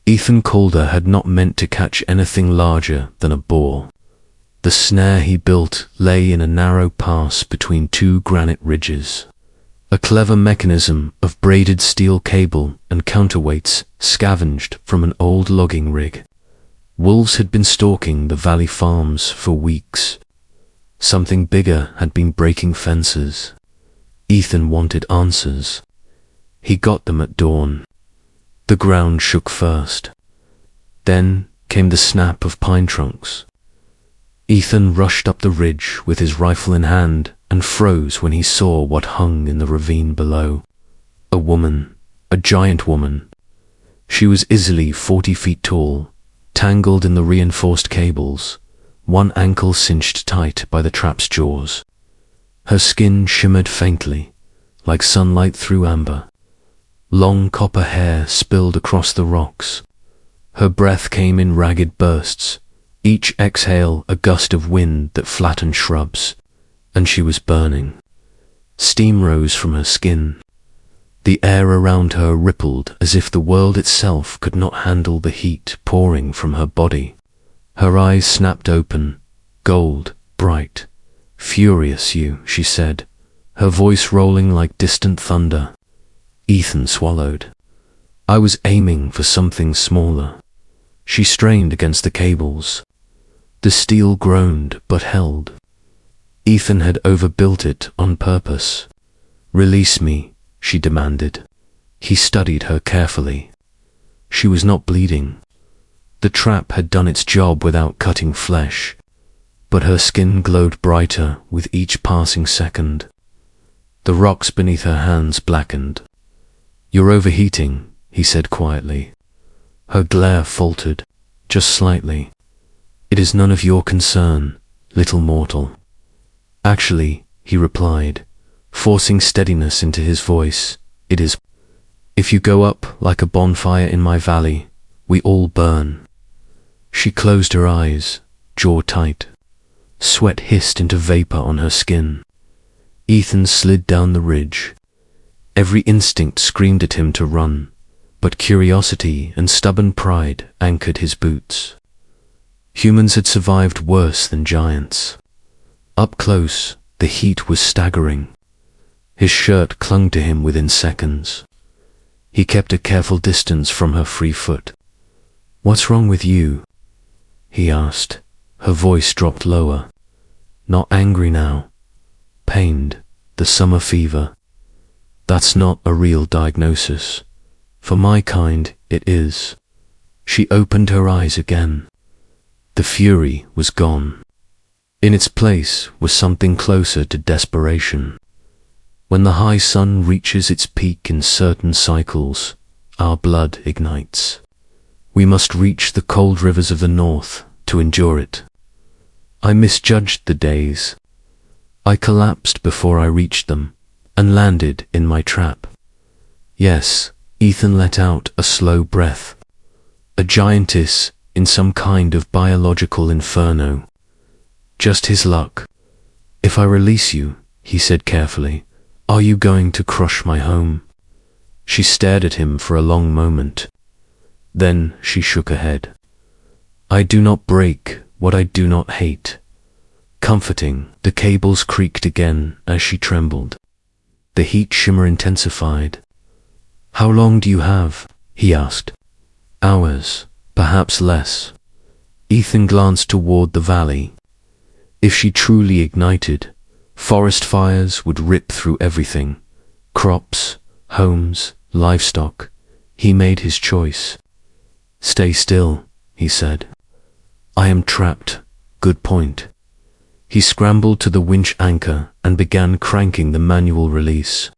Ethan Calder had not meant to catch anything larger than a boar. The snare he built lay in a narrow pass between two granite ridges. A clever mechanism of braided steel cable and counterweights scavenged from an old logging rig. Wolves had been stalking the valley farms for weeks. Something bigger had been breaking fences. Ethan wanted answers. He got them at dawn. The ground shook first. Then came the snap of pine trunks. Ethan rushed up the ridge with his rifle in hand and froze when he saw what hung in the ravine below. A woman, a giant woman. She was easily 40 feet tall, tangled in the reinforced cables, one ankle cinched tight by the trap's jaws. Her skin shimmered faintly, like sunlight through amber. Long copper hair spilled across the rocks. Her breath came in ragged bursts, each exhale a gust of wind that flattened shrubs, and she was burning. Steam rose from her skin. The air around her rippled as if the world itself could not handle the heat pouring from her body. Her eyes snapped open, gold, bright. "Furious you," she said, her voice rolling like distant thunder. Ethan swallowed. "I was aiming for something smaller." She strained against the cables. The steel groaned but held. Ethan had overbuilt it on purpose. "Release me," she demanded. He studied her carefully. She was not bleeding. The trap had done its job without cutting flesh, but her skin glowed brighter with each passing second. The rocks beneath her hands blackened. "You're overheating," he said quietly. Her glare faltered, just slightly. "It is none of your concern, little mortal." "Actually," he replied, forcing steadiness into his voice, "it is. If you go up like a bonfire in my valley, we all burn." She closed her eyes, jaw tight. Sweat hissed into vapor on her skin. Ethan slid down the ridge. Every instinct screamed at him to run, but curiosity and stubborn pride anchored his boots. Humans had survived worse than giants. Up close, the heat was staggering. His shirt clung to him within seconds. He kept a careful distance from her free foot. "What's wrong with you?" he asked. Her voice dropped lower. "Not angry now. Pained. The summer fever." "That's not a real diagnosis. For my kind, it is." She opened her eyes again. The fury was gone. In its place was something closer to desperation. When the high sun reaches its peak in certain cycles, our blood ignites. We must reach the cold rivers of the north to endure it. I misjudged the days. I collapsed before I reached them and landed in my trap. Yes, Ethan let out a slow breath. A giantess in some kind of biological inferno. Just his luck. "If I release you," he said carefully, "are you going to crush my home?" She stared at him for a long moment. Then she shook her head. "I do not break what I do not hate." Comforting, the cables creaked again as she trembled. The heat shimmer intensified. "How long do you have?" he asked. "Hours, perhaps less." Ethan glanced toward the valley. If she truly ignited, forest fires would rip through everything. Crops, homes, livestock. He made his choice. "Stay still," he said. "I am trapped. Good point." He scrambled to the winch anchor and began cranking the manual release.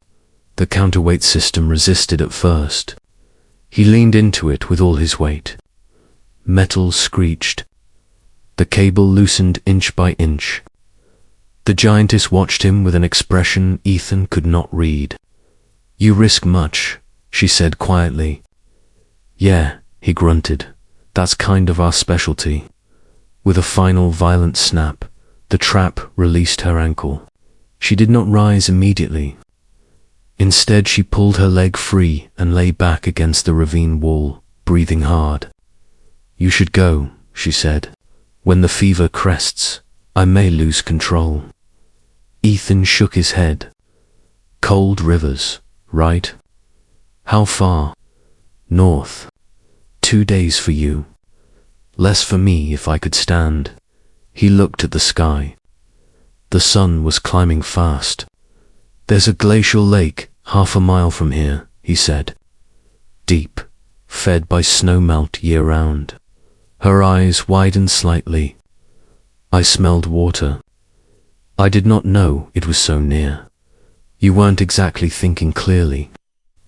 The counterweight system resisted at first. He leaned into it with all his weight. Metal screeched. The cable loosened inch by inch. The giantess watched him with an expression Ethan could not read. "You risk much," she said quietly. "Yeah," he grunted. "That's kind of our specialty." With a final violent snap, the trap released her ankle. She did not rise immediately. Instead, she pulled her leg free and lay back against the ravine wall, breathing hard. "You should go," she said. "When the fever crests, I may lose control." Ethan shook his head. "Cold rivers, right? How far?" "North. 2 days for you. Less for me if I could stand." He looked at the sky. The sun was climbing fast. "There's a glacial lake 1/2 mile from here," he said. "Deep, fed by snowmelt year-round." Her eyes widened slightly. "I smelled water. I did not know it was so near." "You weren't exactly thinking clearly."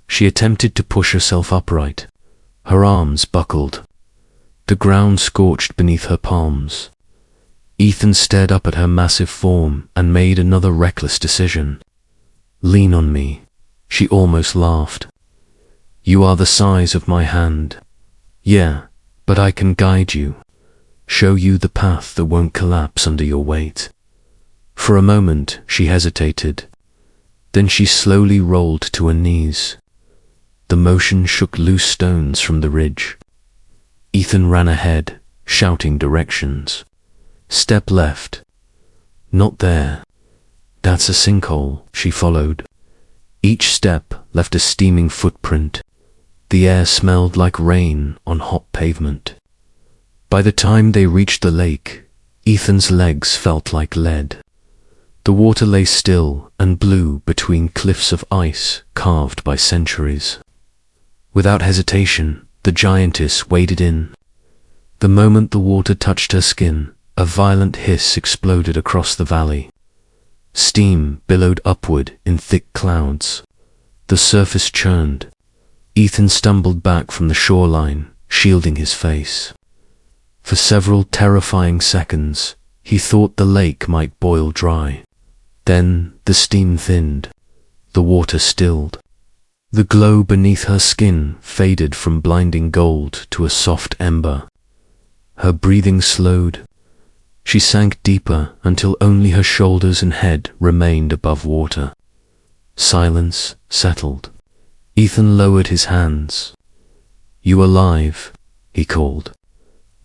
She attempted to push herself upright. Her arms buckled. The ground scorched beneath her palms. Ethan stared up at her massive form and made another reckless decision. "Lean on me." She almost laughed. "You are the size of my hand." "Yeah, but I can guide you. Show you the path that won't collapse under your weight." For a moment she hesitated. Then she slowly rolled to her knees. The motion shook loose stones from the ridge. Ethan ran ahead, shouting directions. "Step left." "Not there. That's a sinkhole," she followed. Each step left a steaming footprint. The air smelled like rain on hot pavement. By the time they reached the lake, Ethan's legs felt like lead. The water lay still and blue between cliffs of ice carved by centuries. Without hesitation, the giantess waded in. The moment the water touched her skin, a violent hiss exploded across the valley. Steam billowed upward in thick clouds. The surface churned. Ethan stumbled back from the shoreline, shielding his face. For several terrifying seconds, he thought the lake might boil dry. Then the steam thinned. The water stilled. The glow beneath her skin faded from blinding gold to a soft ember. Her breathing slowed. She sank deeper until only her shoulders and head remained above water. Silence settled. Ethan lowered his hands. "You alive?" he called.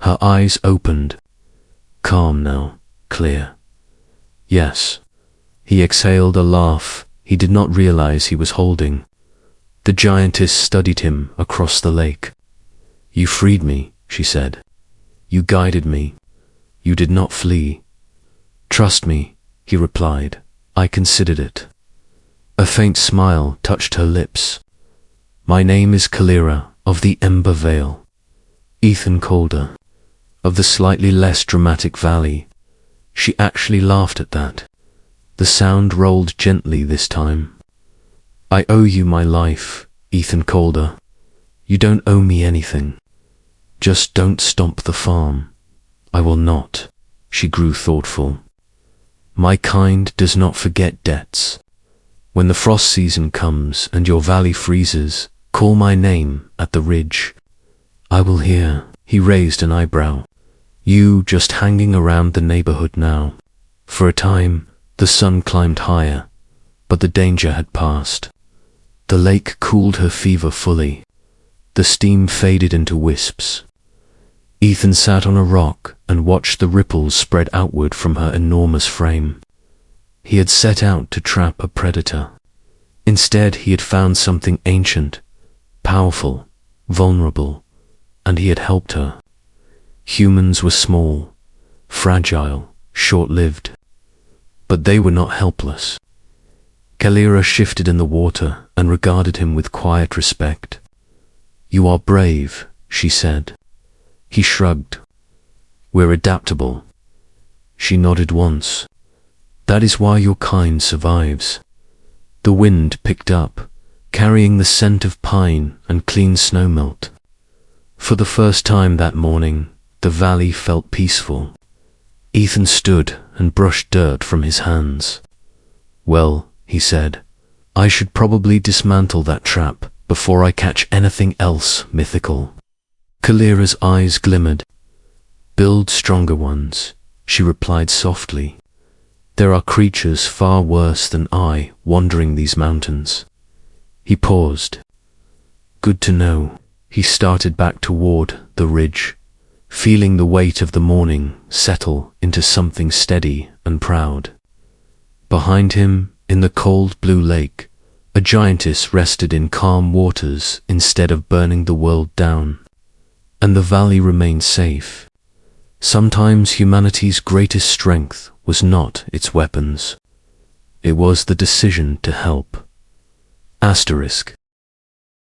Her eyes opened. Calm now, clear. "Yes." He exhaled a laugh he did not realize he was holding. The giantess studied him across the lake. "You freed me," she said. "You guided me. You did not flee." "Trust me," he replied. "I considered it." A faint smile touched her lips. "My name is Kalira of the Ember Vale." Ethan called her. Of the slightly less dramatic valley. She actually laughed at that. The sound rolled gently this time. "I owe you my life," Ethan called her. "You don't owe me anything. Just don't stomp the farm." "I will not." She grew thoughtful. "My kind does not forget debts. When the frost season comes and your valley freezes, call my name at the ridge. I will hear." He raised an eyebrow. "You just hanging around the neighborhood now." For a time, the sun climbed higher, but the danger had passed. The lake cooled her fever fully. The steam faded into wisps. Ethan sat on a rock and watched the ripples spread outward from her enormous frame. He had set out to trap a predator. Instead, he had found something ancient, powerful, vulnerable, and he had helped her. Humans were small, fragile, short-lived, but they were not helpless. Kalira shifted in the water and regarded him with quiet respect. "You are brave," she said. He shrugged. "We're adaptable." She nodded once. "That is why your kind survives." The wind picked up, carrying the scent of pine and clean snowmelt. For the first time that morning, the valley felt peaceful. Ethan stood and brushed dirt from his hands. "Well," he said, "I should probably dismantle that trap before I catch anything else mythical." Kalira's eyes glimmered. "Build stronger ones," she replied softly. "There are creatures far worse than I wandering these mountains." He paused. "Good to know." He started back toward the ridge, feeling the weight of the morning settle into something steady and proud. Behind him, in the cold blue lake, a giantess rested in calm waters instead of burning the world down. And the valley remained safe. Sometimes humanity's greatest strength was not its weapons. It was the decision to help. Asterisk.